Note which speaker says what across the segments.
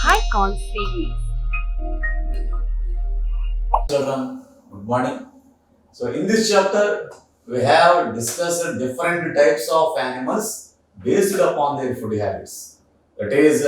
Speaker 1: High Call Series.
Speaker 2: Children, good morning. So, in this chapter, we have discussed different types of animals based upon their food habits. That is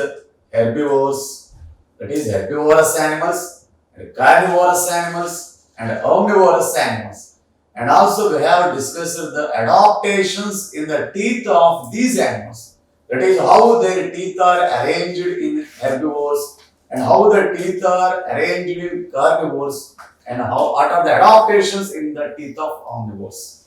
Speaker 2: herbivores, that is herbivorous animals, and carnivorous animals, and omnivorous animals. And also, we have discussed the adaptations in the teeth of these animals. That is how their teeth are arranged in herbivores and how the teeth are arranged in carnivores and what are the adaptations in the teeth of omnivores.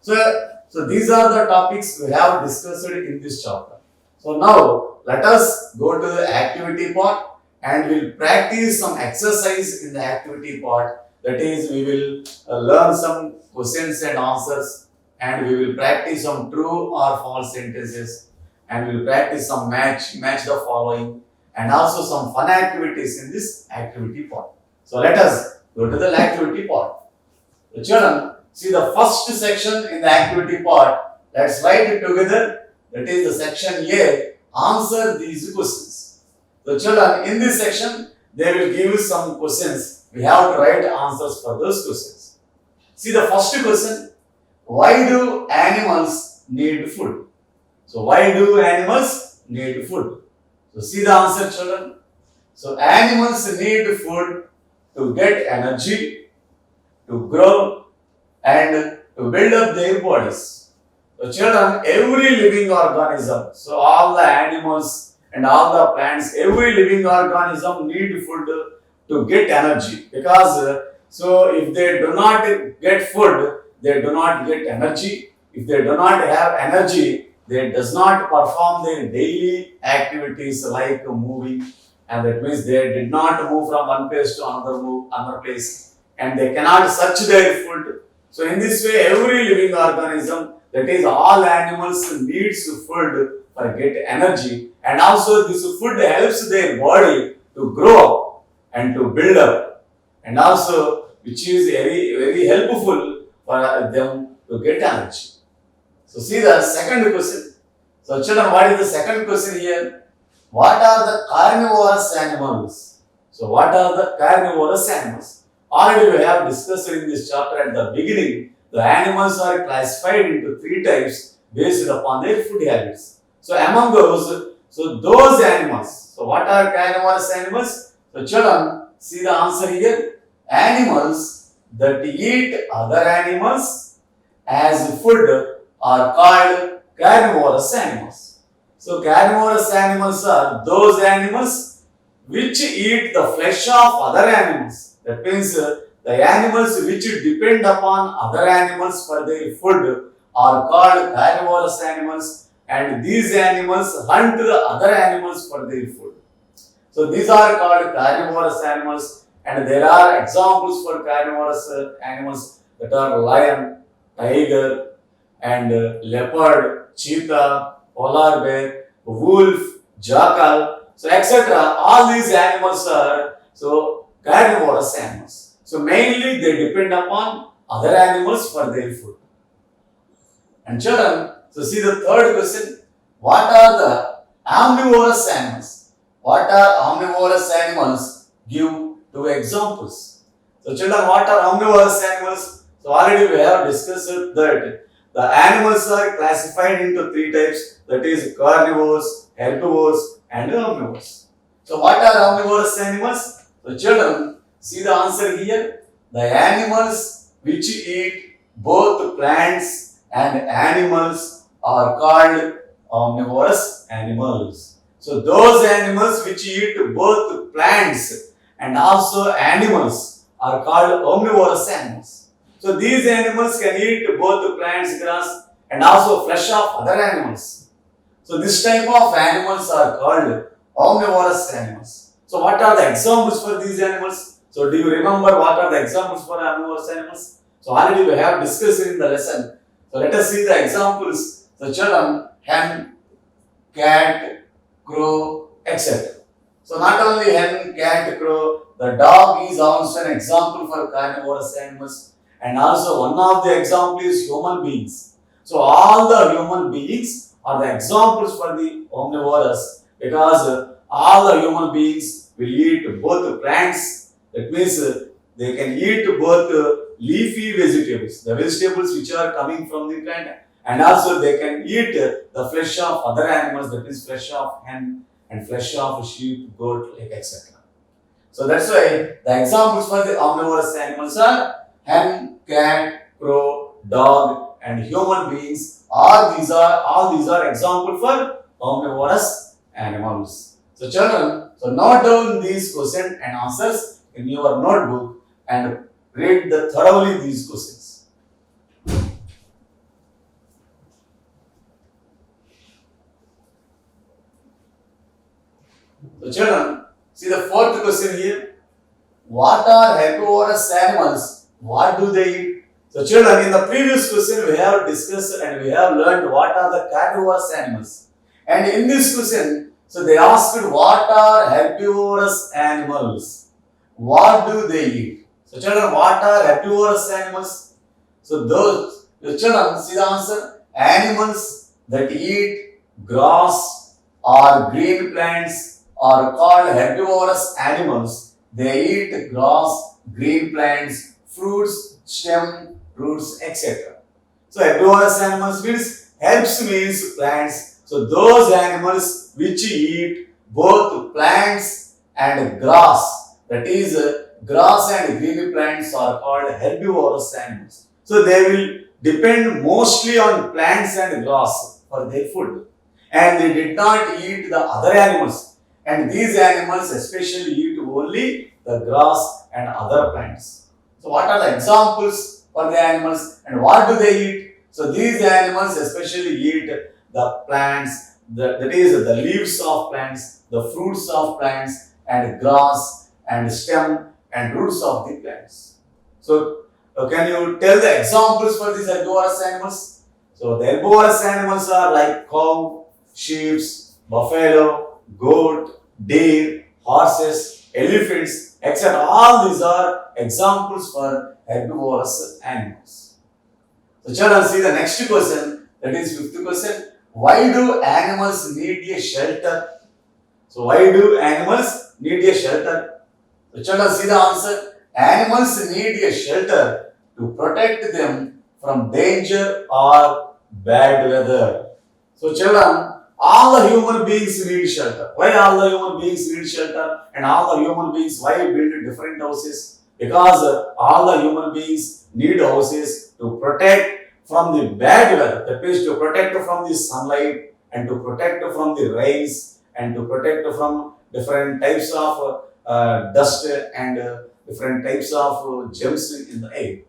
Speaker 2: So these are the topics we have discussed in this chapter. So now let us go to the activity part and we'll practice some exercise in the activity part. That is, we will learn some questions and answers and we will practice some true or false sentences and we will practice some match the following and also some fun activities in this activity part. So let us go to the activity part. The children, see the first section in the activity part. Let's write it together. That is the section A. Answer these questions. The children, in this section, they will give you some questions. We have to write answers for those questions. See the first question. Why do animals need food? So why do animals need food? So see the answer, children. So animals need food to get energy, to grow, and to build up their bodies. So children, every living organism, so all the animals and all the plants, every living organism need food to get energy because so if they do not get food, they do not get energy. If they do not have energy, they does not perform their daily activities like moving, and that means they did not move from one place to another place, and they cannot search their food. So in this way, every living organism, that is all animals, needs food for get energy, and also this food helps their body to grow up and to build up, and also which is very helpful for them to get energy. So see the second question. So children, what is the second question here? What are the carnivorous animals? So what are the carnivorous animals? Already we have discussed in this chapter at the beginning. The animals are classified into three types based upon their food habits. So among those animals. So what are carnivorous animals? So children, see the answer here. Animals that eat other animals as food are called carnivorous animals. So carnivorous animals are those animals which eat the flesh of other animals. That means the animals which depend upon other animals for their food are called carnivorous animals, and these animals hunt the other animals for their food. So these are called carnivorous animals, and there are examples for carnivorous animals that are lion, tiger, and leopard, cheetah, polar bear, wolf, jackal, so etc. All these animals are carnivorous animals. So mainly they depend upon other animals for their food. And children, so see the third question. What are the omnivorous animals? What are omnivorous animals? Give two examples. So children, what are omnivorous animals? So already we have discussed that the animals are classified into three types, that is carnivores, herbivores, and omnivores. So what are omnivorous animals? So children, see the answer here. The animals which eat both plants and animals are called omnivorous animals. So those animals which eat both plants and also animals are called omnivorous animals. So these animals can eat both plants, grass, and also flesh of other animals. So this type of animals are called omnivorous animals. So what are the examples for these animals? So do you remember what are the examples for omnivorous animals? So already we have discussed in the lesson. So let us see the examples. So children, hen, cat, crow, etc. So not only hen, cat, crow, the dog is also an example for carnivorous animals. And also one of the examples is human beings. So all the human beings are the examples for the omnivorous because all the human beings will eat both plants. That means they can eat both leafy vegetables, the vegetables which are coming from the plant, and also they can eat the flesh of other animals, that is flesh of hen and flesh of sheep, goat, like etc. So that's why the examples for the omnivorous animals are hen, cat, crow, dog, and human beings. All these are example for omnivorous animals. So children, so note down these questions and answers in your notebook and read thoroughly these questions. So children, see the fourth question here. What are herbivorous animals? What do they eat? So children, in the previous question we have discussed and we have learned what are the carnivorous animals. And in this question, so they asked what are herbivorous animals? What do they eat? So children, what are herbivorous animals? So the children, see the answer. Animals that eat grass or green plants are called herbivorous animals. They eat grass, green plants, fruits, stem, roots, etc. So herbivorous animals means herbs means plants. So those animals which eat both plants and grass, that is grass and green plants are called herbivorous animals. So they will depend mostly on plants and grass for their food, and they did not eat the other animals. And these animals especially eat only the grass and other plants. So what are the examples for the animals and what do they eat? So these animals especially eat the plants, that is the leaves of plants, the fruits of plants, and grass and stem and roots of the plants. So can you tell the examples for these herbivorous animals? So the herbivorous animals are like cow, sheep, buffalo, goat, deer, horses, elephants, etc. All these are examples for herbivorous animals. So children, see the next question, that is fifth question. Why do animals need a shelter? So why do animals need a shelter? So children, see the answer. Animals need a shelter to protect them from danger or bad weather. So children, all the human beings need shelter. Why all the human beings need shelter? And all the human beings, why build different houses? Because all the human beings need houses to protect from the bad weather. That means to protect from the sunlight and to protect from the rains and to protect from different types of dust and different types of germs in the air.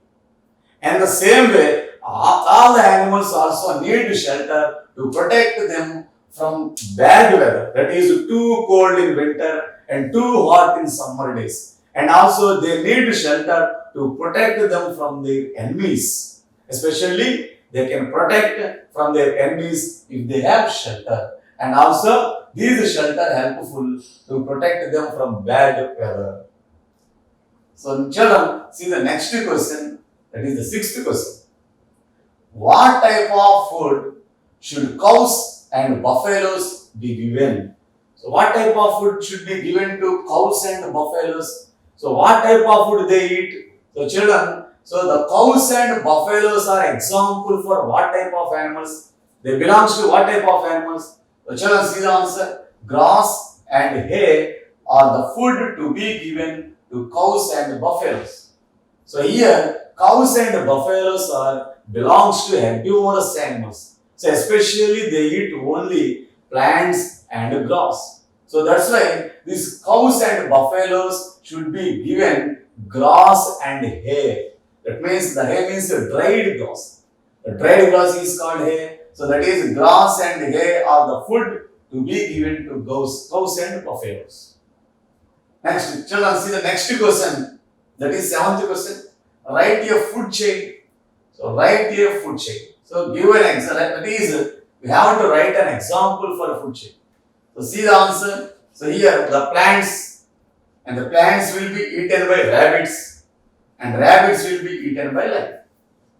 Speaker 2: And the same way, all the animals also need shelter to protect them from bad weather. That is too cold in winter and too hot in summer days. And also they need shelter to protect them from their enemies. Especially they can protect from their enemies if they have shelter. And also these shelter helpful to protect them from bad weather. So children, see the next question, that is the sixth question. What type of food should cows and buffaloes be given? So what type of food should be given to cows and buffaloes? So what type of food they eat? So children, so the cows and buffaloes are example for what type of animals? They belongs to what type of animals? So children, see the answer. Grass and hay are the food to be given to cows and buffaloes. So here, cows and buffaloes are belongs to herbivorous animals. So especially they eat only plants and grass. So that's why these cows and buffaloes should be given grass and hay. That means the hay means the dried grass. The dried grass is called hay. So that is grass and hay are the food to be given to cows and buffaloes. Next, children, see the next question. That is seventh question. Write a food chain. So write a food chain. So give an example. That is, we have to write an example for a food chain. So see the answer. So here the plants, and the plants will be eaten by rabbits, and rabbits will be eaten by lion.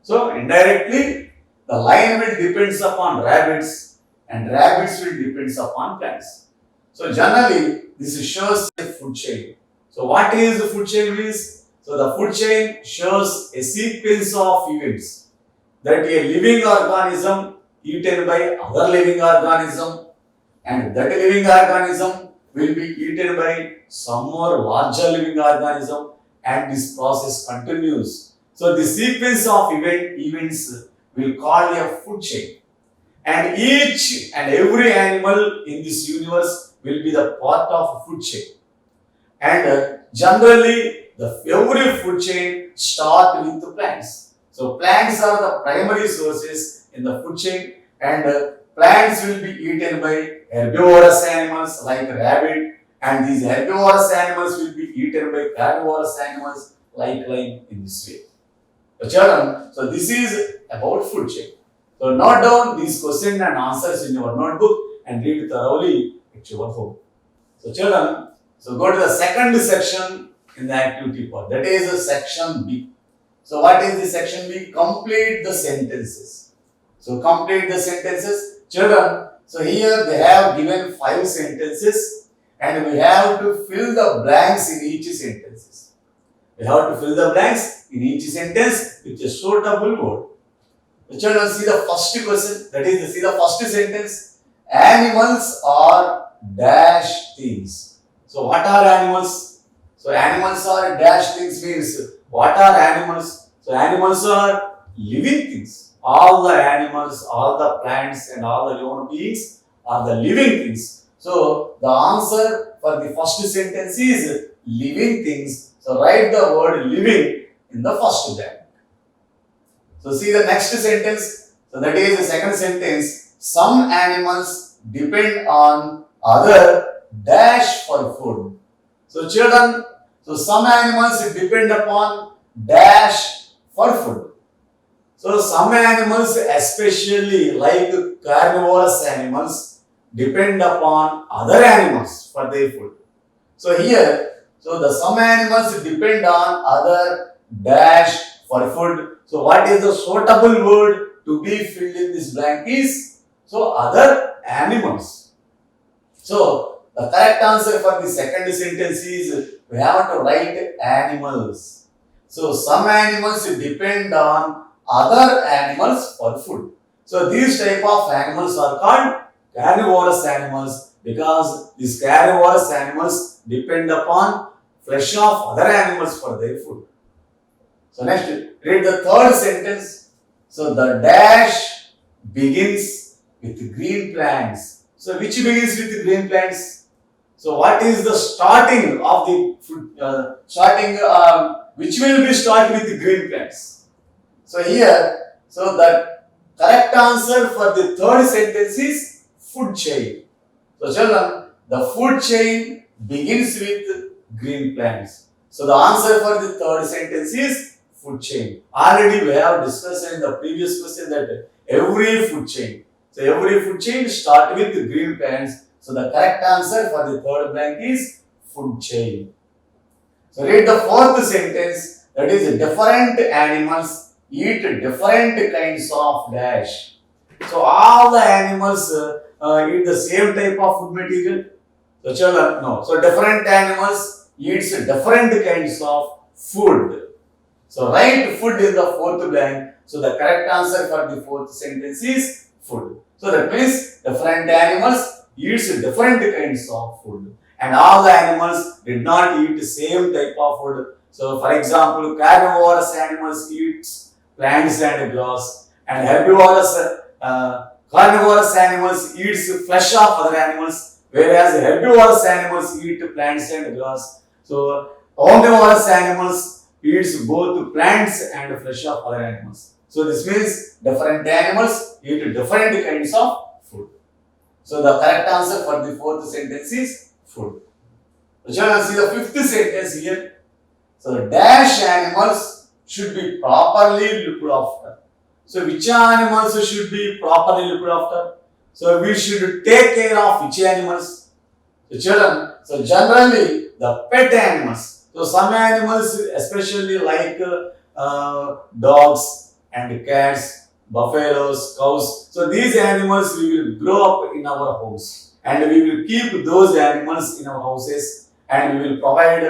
Speaker 2: So indirectly, the lion will depends upon rabbits, and rabbits will depends upon plants. So generally, this shows a food chain. So what is the food chain means? So the food chain shows a sequence of events that a living organism eaten by other living organism, and that living organism will be eaten by some more larger living organism, and this process continues. So the sequence of events will call a food chain, and each and every animal in this universe will be the part of food chain. And generally, every food chain start with the plants. So plants are the primary sources in the food chain, and plants will be eaten by herbivorous animals like rabbit, and these herbivorous animals will be eaten by carnivorous animals like lion in this way. So children, so this is about food chain. So note down these questions and answers in your notebook and read thoroughly at your home. So children, so go to the second section in the activity part. That is the section B. So what is the section B? Complete the sentences. So complete the sentences. Children, so here they have given 5 sentences and we have to fill the blanks in each sentences. We have to fill the blanks in each sentence with a suitable word. The children, see the first question, that is, see the first sentence. Animals are dash things. So what are animals? So animals are dash things means what are animals? So animals are living things. All the animals, all the plants and all the human beings are the living things. So the answer for the first sentence is living things. So write the word living in the first blank. So see the next sentence. So that is the second sentence. Some animals depend on other dash for food. So children, so some animals depend upon dash for food. So some animals, especially like carnivorous animals, depend upon other animals for their food. So here, so the some animals depend on other dash for food. So what is the suitable word to be filled in this blank is, so other animals. So the correct answer for the second sentence is, we have to write animals. So some animals depend on other animals for food. So these type of animals are called carnivorous animals because these carnivorous animals depend upon flesh of other animals for their food. So next, read the third sentence. So the dash begins with green plants. So which begins with green plants? So what is the starting of the food? Which will be start with green plants? So here, so the correct answer for the third sentence is food chain. So children, the food chain begins with green plants. So the answer for the third sentence is food chain. Already we have discussed in the previous question that every food chain. So every food chain start with green plants. So the correct answer for the third blank is food chain. So read the fourth sentence, that is different animals eat different kinds of dash. So all the animals eat the same type of food material. So children, no. So different animals eats different kinds of food. So write food in the fourth blank. So the correct answer for the fourth sentence is food. So that means different animals eats different kinds of food. And all the animals did not eat the same type of food. So for example, carnivorous animals eats plants and grass, and herbivorous carnivorous animals eats flesh of other animals, whereas herbivorous animals eat plants and grass. So omnivorous animals eats both plants and flesh of other animals. So this means different animals eat different kinds of food. So the correct answer for the fourth sentence is food. So children, see the fifth sentence here. So the dash animals should be properly looked after. So which animals should be properly looked after? So we should take care of which animals? So children, so generally the pet animals. So some animals, especially like dogs and cats, buffaloes, cows. So these animals we will grow up in our homes, and we will keep those animals in our houses, and we will provide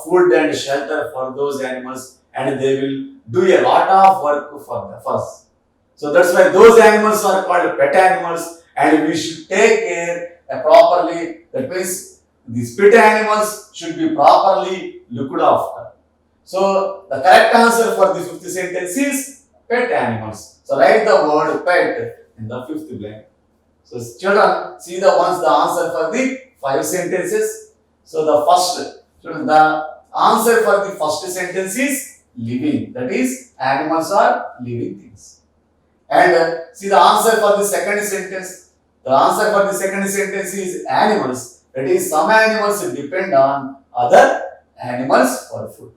Speaker 2: food and shelter for those animals, and they will do a lot of work for us. So that's why those animals are called pet animals, and we should take care properly. That means these pet animals should be properly looked after. So the correct answer for the fifth sentence is pet animals. So write the word pet in the fifth blank. So children, see the answer for the five sentences. So the first, children, the answer for the first sentence is living. That is, animals are living things. And see the answer for the second sentence. The answer for the second sentence is animals. That is, some animals depend on other animals for food.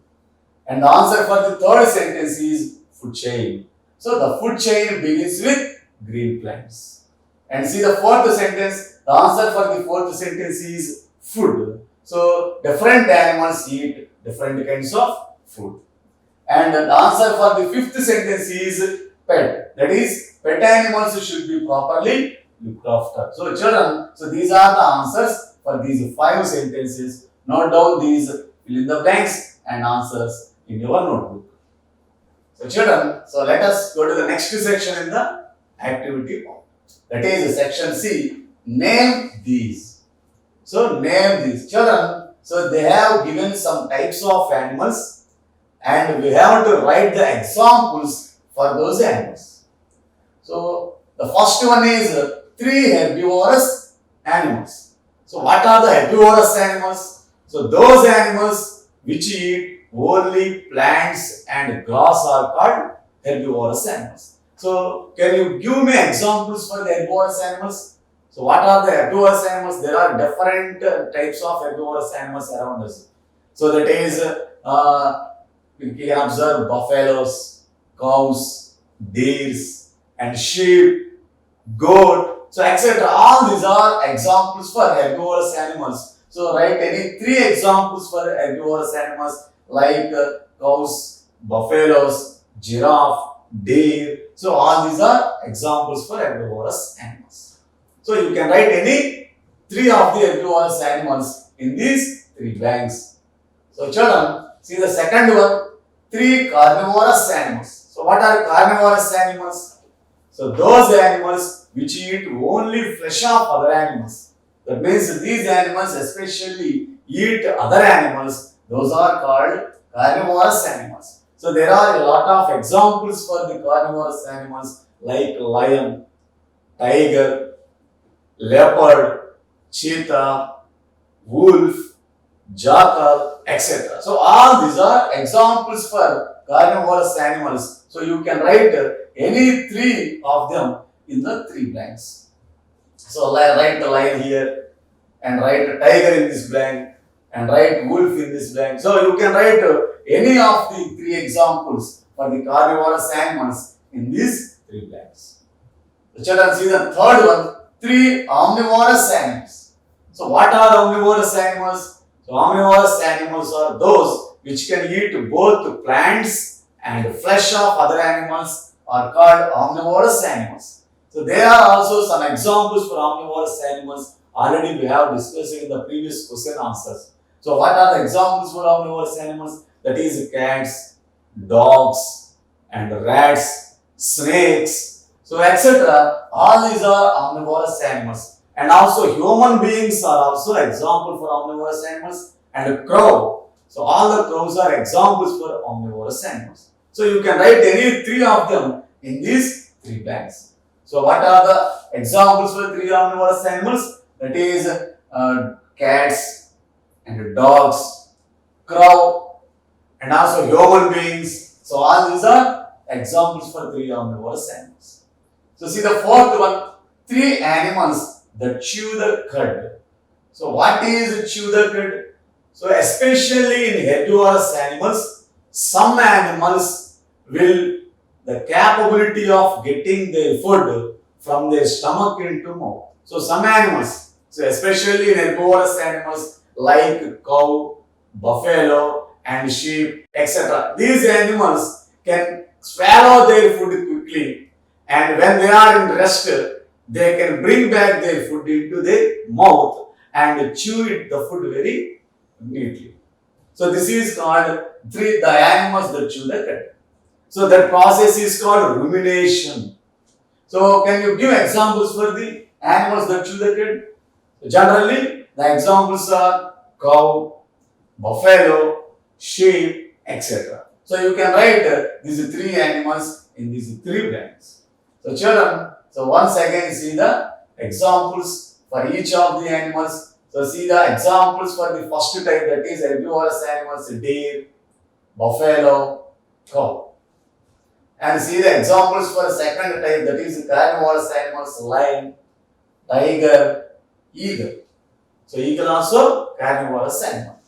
Speaker 2: And the answer for the third sentence is food chain. So the food chain begins with green plants. And see the fourth sentence. The answer for the fourth sentence is food. So different animals eat different kinds of food. And the answer for the fifth sentence is pet. That is, pet animals should be properly looked after. So children, so these are the answers for these five sentences. Note down these, fill in the blanks and answers in your notebook. So children, so let us go to the next section in the activity part. That is section C, name these. So name these. Children, so they have given some types of animals, and we have to write the examples for those animals. So the first one is three herbivorous animals. So what are the herbivorous animals? So those animals which eat only plants and grass are called herbivorous animals. So can you give me examples for the herbivorous animals? So what are the herbivorous animals? There are different types of herbivorous animals around us. So that is, you can observe buffaloes, cows, deers, and sheep, goat, so etc. All these are examples for herbivorous animals. So write any three examples for herbivorous animals like cows, buffaloes, giraffe, deer. So all these are examples for herbivorous animals. So you can write any three of the herbivorous animals in these three blanks. So children, see the second one, three carnivorous animals. So what are carnivorous animals? So those animals which eat only flesh of other animals. That means these animals especially eat other animals. Those are called carnivorous animals. So there are a lot of examples for the carnivorous animals like lion, tiger, leopard, cheetah, wolf, jackal, etc. So all these are examples for carnivorous animals. So you can write any three of them in the three blanks. So write the lion here, and write a tiger in this blank, and write wolf in this blank. So you can write any of the three examples for the carnivorous animals in these three blanks. The children, see the third one, three omnivorous animals. So what are omnivorous animals? So omnivorous animals are those which can eat both plants and flesh of other animals are called omnivorous animals. So there are also some examples for omnivorous animals. Already we have discussed in the previous question answers. So what are the examples for omnivorous animals? That is cats, dogs, and rats, snakes, so etc. All these are omnivorous animals. And also human beings are also example for omnivorous animals, and a crow. So all the crows are examples for omnivorous animals. So you can write any three of them in these three blanks. So what are the examples for three omnivorous animals? That is cats and dogs, crow, and also human beings. So all these are examples for three omnivorous animals. So see the fourth one, three animals that chew the cud. So what is chew the cud? So especially in herbivorous animals, some animals will the capability of getting their food from their stomach into mouth. So some animals, so especially in herbivorous animals like cow, buffalo, and sheep, etc. These animals can swallow their food quickly, and when they are in rest, they can bring back their food into their mouth and chew it, the food very neatly. So this is called the animals that chew the cud. So that process is called rumination. So can you give examples for the animals that chew the cud? Generally, the examples are cow, buffalo, sheep, etc. So you can write these three animals in these three blanks. So children, so once again see the examples for each of the animals. So see the examples for the first type, that is herbivorous animals, deer, buffalo, cow. And see the examples for second type, that is carnivorous animals, lion, tiger, eagle. So eagle also carnivorous animal.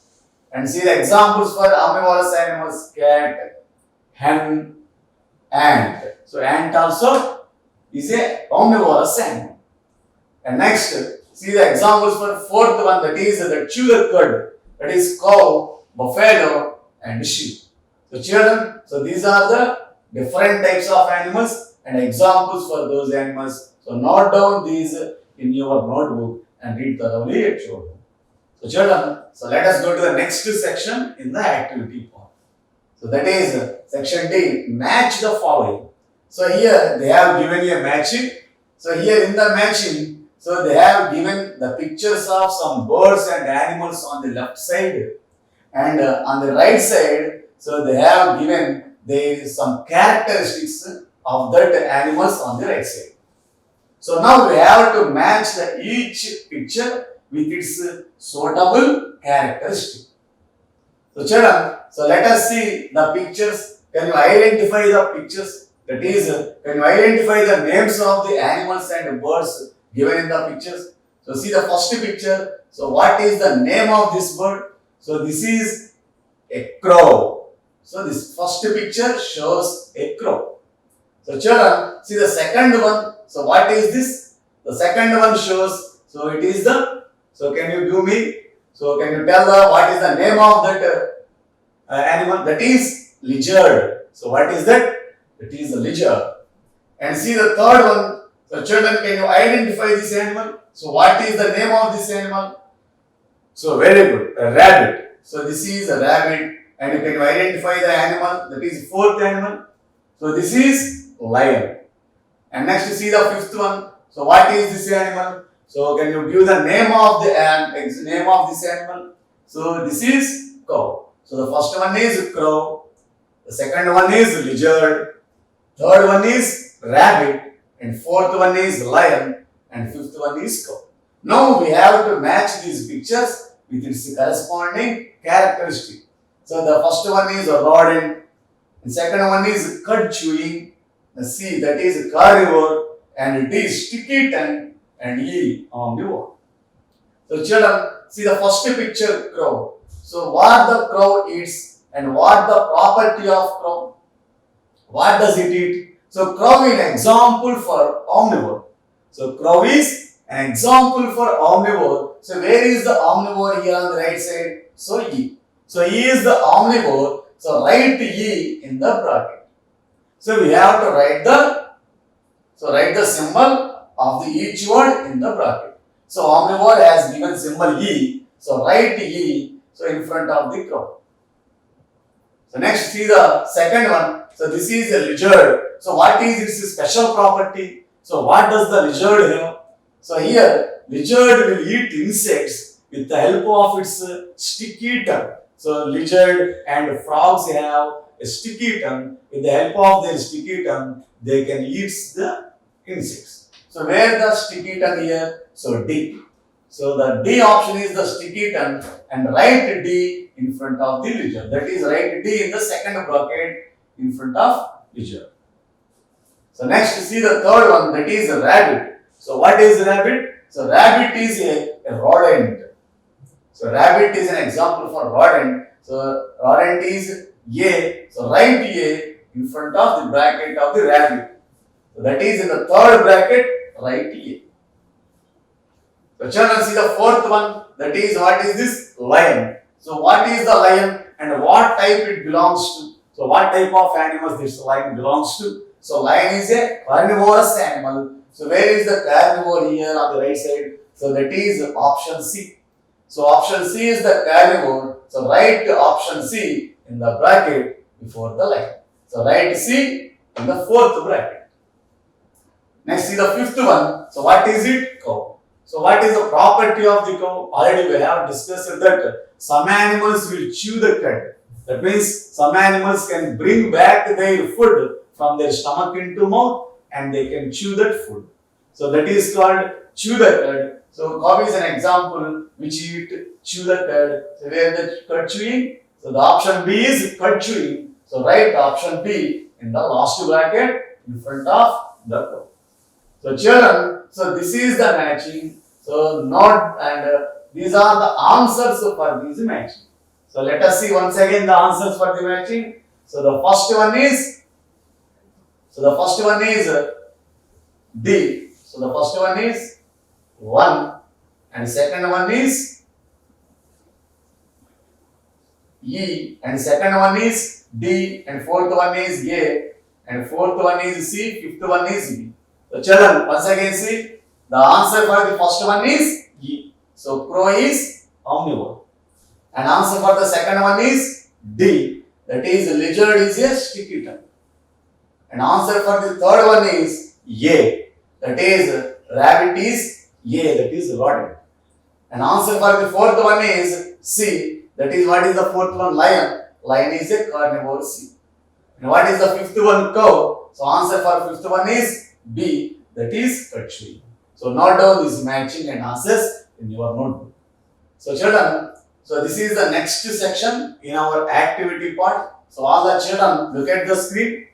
Speaker 2: And see the examples for omnivorous animals, cat, hen, ant. So ant also is a omnivorous animal. And next, see the examples for fourth one, that is the chew the cud, that is cow, buffalo, and sheep. So children, so these are the different types of animals and examples for those animals. So note down these in your notebook and read thoroughly at your home. So children, so let us go to the next section in the activity part. So that is section D, match the following. So here they have given you a matching. So here in the matching, so they have given the pictures of some birds and animals on the left side, and on the right side, so they have given there is some characteristics of that animals on the right side. So now we have to match each picture with its suitable characteristic. So children, so let us see the pictures. Can you identify the pictures? That is, can you identify the names of the animals and birds given in the pictures? So see the first picture. So what is the name of this bird? So this is a crow. So this first picture shows a crow. So children, see the second one. So what is this? The second one shows, so it is the, so can you give me, so can you tell what is the name of that animal? That is lizard. So what is that? It is a lizard. And see the third one. So children, can you identify this animal? So what is the name of this animal? So very good, a rabbit. So this is a rabbit, and you can identify the animal, that is fourth animal. So this is lion. And next you see the fifth one. So what is this animal? So can you give the name of the name of this animal? So this is cow. So the first one is crow, the second one is lizard, third one is rabbit, and fourth one is lion, and fifth one is cow. Now we have to match these pictures with its corresponding characteristic. So the first one is a rodent, and second one is cud chewing, the C, that is carnivore, and it is sticky tongue, and E, omnivore. So children, see the first picture, crow. So what the crow eats and what the property of crow? What does it eat? So crow is an example for omnivore. So crow is an example for omnivore. So where is the omnivore here on the right side? So E. So E is the omnivore. So write E in the bracket. So we have to write the symbol of the each word in the bracket. So omnivore has given symbol E. So write E so in front of the crow. So next see the second one. So this is a lizard. So what is its special property? So what does the lizard have? So here lizard will eat insects with the help of its sticky tongue. So lizard and frogs have a sticky tongue. With the help of their sticky tongue, they can eat the insects. So where the sticky tongue here? So D. So the D option is the sticky tongue, and write D in front of the lizard. That is, write D in the second bracket in front of lizard. So next see the third one, that is a rabbit. So what is rabbit? So rabbit is a rodent. So rabbit is an example for rodent. So rodent is A. So write A in front of the bracket of the rabbit. So that is in the third bracket, write A. So children, see the fourth one, that is, what is this? Lion. So what is the lion and what type it belongs to? So what type of animals this lion belongs to? So lion is a carnivorous animal. So where is the carnivore here on the right side? So that is option C. So option C is the carnivore. So write option C in the bracket before the line. So write C in the fourth bracket. Next is the fifth one. So what is it? Cow. So what is the property of the cow? Already we have discussed that some animals will chew the cud. That means some animals can bring back their food from their stomach into mouth and they can chew that food. So that is called chew the cud. So cow is an example which eat chew the cud. So where the cud chewing? So the option B is cud chewing. So write option B in the last bracket in front of the cow. So children, so this is the matching. So not and these are the answers for this matching. So let us see once again the answers for the matching. So the first one is D. So the first one is 1 and second one is E and second one is D and fourth one is A and fourth one is C, fifth one is B. So children, once again see the answer for the first one is E. So crow is omnivore. And answer for the second one is D. That is lizard is a sticky tongue. And answer for the third one is A. That is rabbit is A. That is rodent. And answer for the fourth one is C. That is what is the fourth one? Lion. Lion is a carnivore C. And what is the fifth one? Cow. So answer for fifth one is B. That is cud chewing. So note down this matching and answers in your notebook. So children, so this is the next section in our activity part. So all the children look at the screen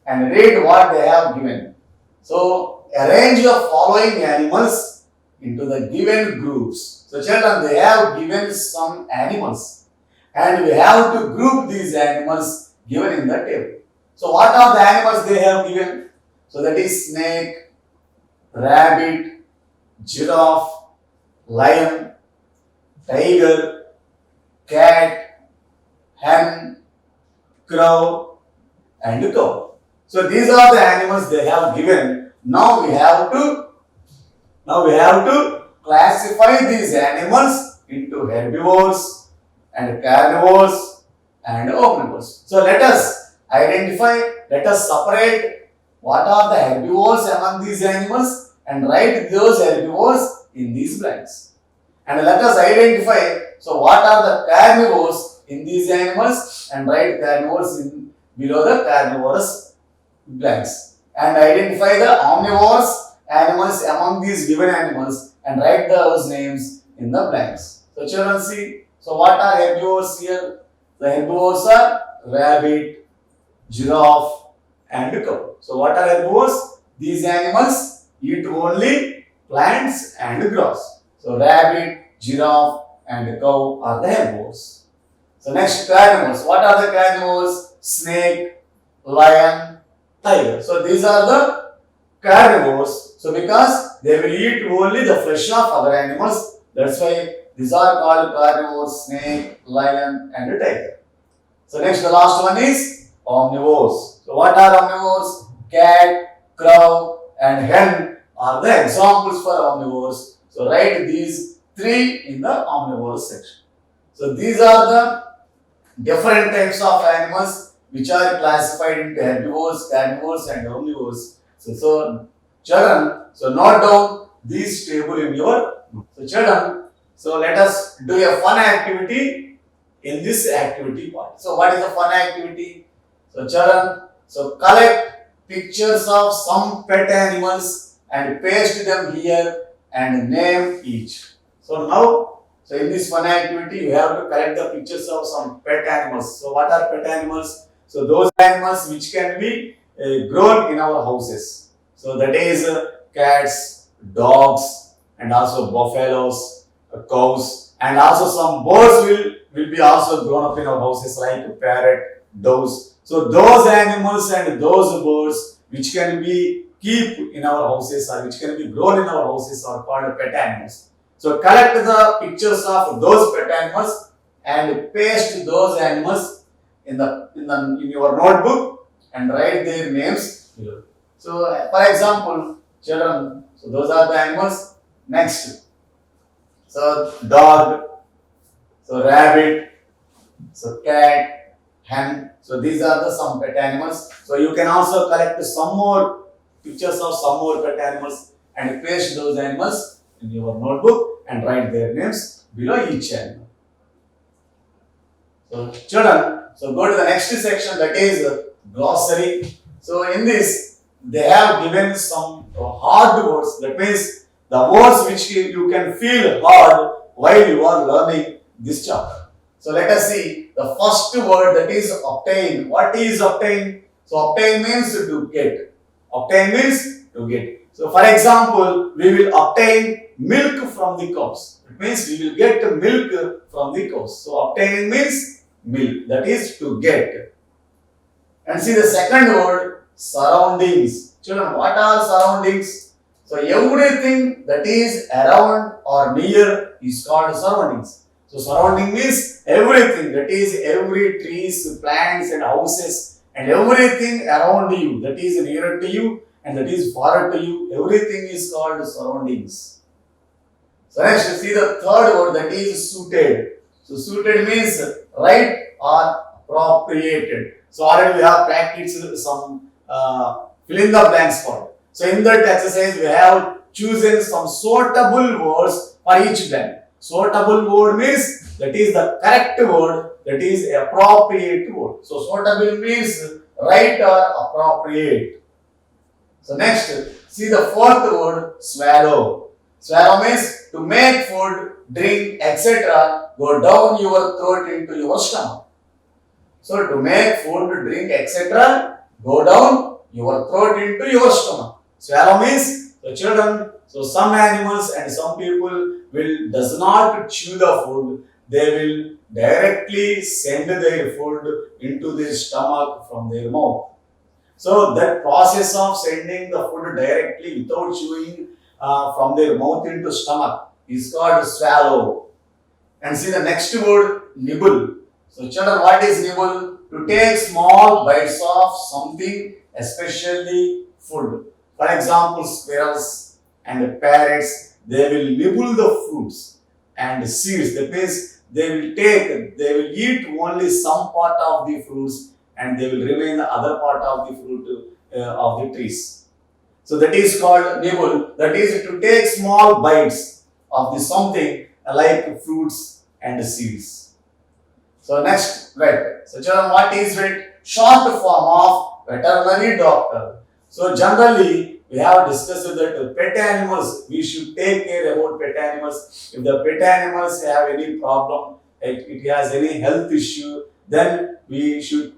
Speaker 2: and read what they have given. So arrange the following animals into the given groups. So children, they have given some animals and we have to group these animals given in the table. So what are the animals they have given? So that is snake, rabbit, giraffe, lion, tiger, cat, hen, crow and cow. So these are the animals they have given. Now we have to classify these animals into herbivores and carnivores and omnivores. So let us separate what are the herbivores among these animals and write those herbivores in these blanks. And let us identify, so what are the carnivores in these animals and write carnivores in below the carnivorous blanks. And identify the omnivorous animals among these given animals and write those names in the blanks. So children see, so what are herbivores here? The herbivores are rabbit, giraffe and cow. So what are herbivores? These animals eat only plants and grass. So rabbit, giraffe and cow are the herbivores. So next carnivores. What are the carnivores? Snake, lion, tiger. So these are the carnivores. So because they will eat only the flesh of other animals, that's why these are called carnivores, snake, lion and tiger. So next the last one is omnivores. So what are omnivores? Cat, crow and hen are the examples for omnivores. So write these three in the omnivores section. So these are the different types of animals which are classified into herbivores, carnivores and omnivores. So children, so note down this table in your. So children, so let us do a fun activity in this activity part. So what is the fun activity? So children, so collect pictures of some pet animals and paste them here and name each. So now, so in this fun activity, you have to collect the pictures of some pet animals. So what are pet animals? So those animals which can be grown in our houses. So that is cats, dogs and also buffaloes, cows and also some birds will be also grown up in our houses like parrot, doves. So those animals and those birds which can be keep in our houses or which can be grown in our houses are called pet animals. So collect the pictures of those pet animals and paste those animals in your notebook and write their names below. So for example, Children, so those are the animals. Next, so dog, so rabbit, so cat, hen. So these are the some pet animals. So you can also collect some more pictures of some more pet animals and paste those animals in your notebook and write their names below each animal. So children, so go to the next section, that is glossary. So in this they have given some hard words. That means the words which you can feel hard while you are learning this chapter. So let us see the first word, that is obtain. What is obtain? So obtain means to get. Obtain means to get. So for example, we will obtain milk from the cows. It means we will get milk from the cows. So obtain means milk, that is to get. And see the second word, surroundings. Children, what are surroundings? So everything that is around or near is called surroundings. So surrounding means everything, that is every trees, plants and houses and everything around you, that is near to you and that is far to you, everything is called surroundings. So next you see the third word, that is suited. So suited means right or appropriated. So already we have practiced some fill in the blanks for it. So in that exercise we have chosen some suitable words for each blank. Suitable word means that is the correct word, that is appropriate word. So suitable means right or appropriate. So next, see the fourth word, swallow. Swallow means to make food, drink, etc. go down your throat into your stomach. So to make food, drink, etc. go down your throat into your stomach. Swallow means, so children, so some animals and some people will does not chew the food. They will directly send their food into their stomach from their mouth. So that process of sending the food directly without chewing from their mouth into stomach is called swallow. And see the next word, nibble. So children, what is nibble? To take small bites of something, especially food. For example, squirrels and parrots, they will nibble the fruits and seeds. That means they will eat only some part of the fruits and they will remain the other part of the fruit of the trees. So that is called nibble. That is to take small bites of the something like fruits and seeds. So next, vet. So children, what is vet? Short form of veterinary doctor. So generally, we have discussed that pet animals, we should take care about pet animals. If the pet animals have any problem, if it has any health issue, then we should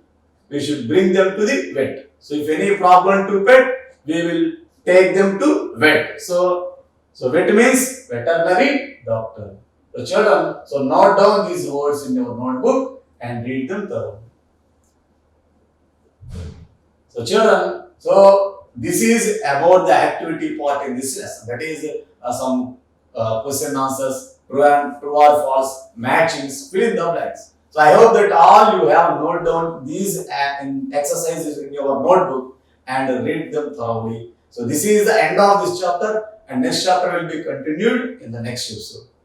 Speaker 2: bring them to the vet. So if any problem to pet, we will take them to vet. So vet means veterinary doctor. So children, so note down these words in your notebook and read them thoroughly. So children, so this is about the activity part in this lesson. That is some question answers, true or false, matchings, fill in the blanks. So I hope that all you have note down these exercises in your notebook and read them thoroughly. So this is the end of this chapter and next chapter will be continued in the next episode.